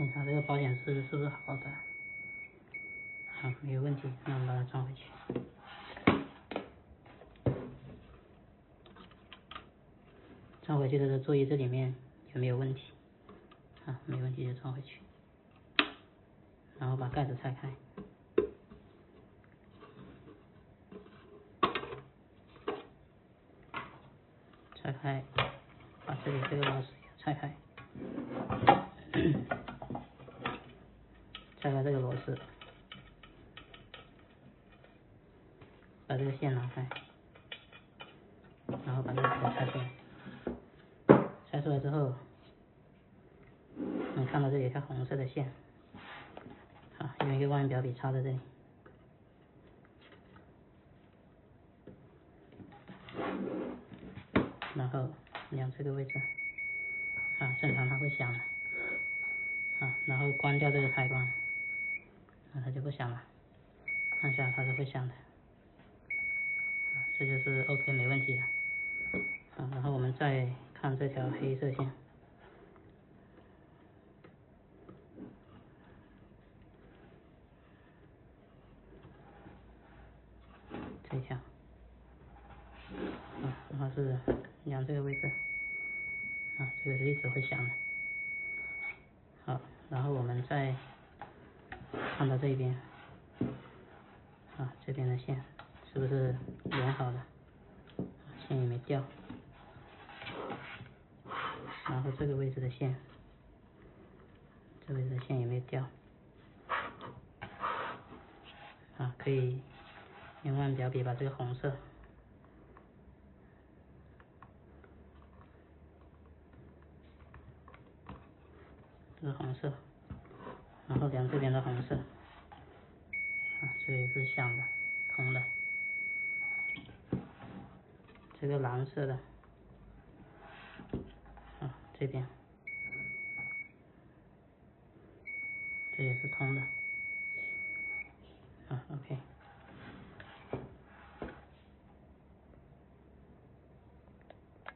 检查这个保险丝是不是好的。好，没有问题，那我们把它装回去。装回去的时候注意这里面有没有问题。啊，没问题就装回去。然后把盖子拆开。拆开，把这里这个螺丝拆开。拆开这个螺丝，把这个线拿开，然后把这个壳拆出来。拆出来之后，能看到这里有条红色的线，啊，有一个万用表笔插在这里。然后量这个位置，啊，正常它会响的，啊，然后关掉这个开关，那它就不响了，按下它是会响的，啊，这就是 OK 没问题的，啊，然后我们再看这条黑色线，这条，啊，然后是量这个位置，啊，这个是一直会响的。好，然后我们再看到这边，啊，这边的线是不是连好的？线也没掉。然后这个位置的线，这个位置的线也没掉。啊，可以用万表笔把这个红色，这个红色，然后量这边的红色。啊，这里是响的，通的。这个蓝色的，啊，这边，这也是通的。啊 ，OK。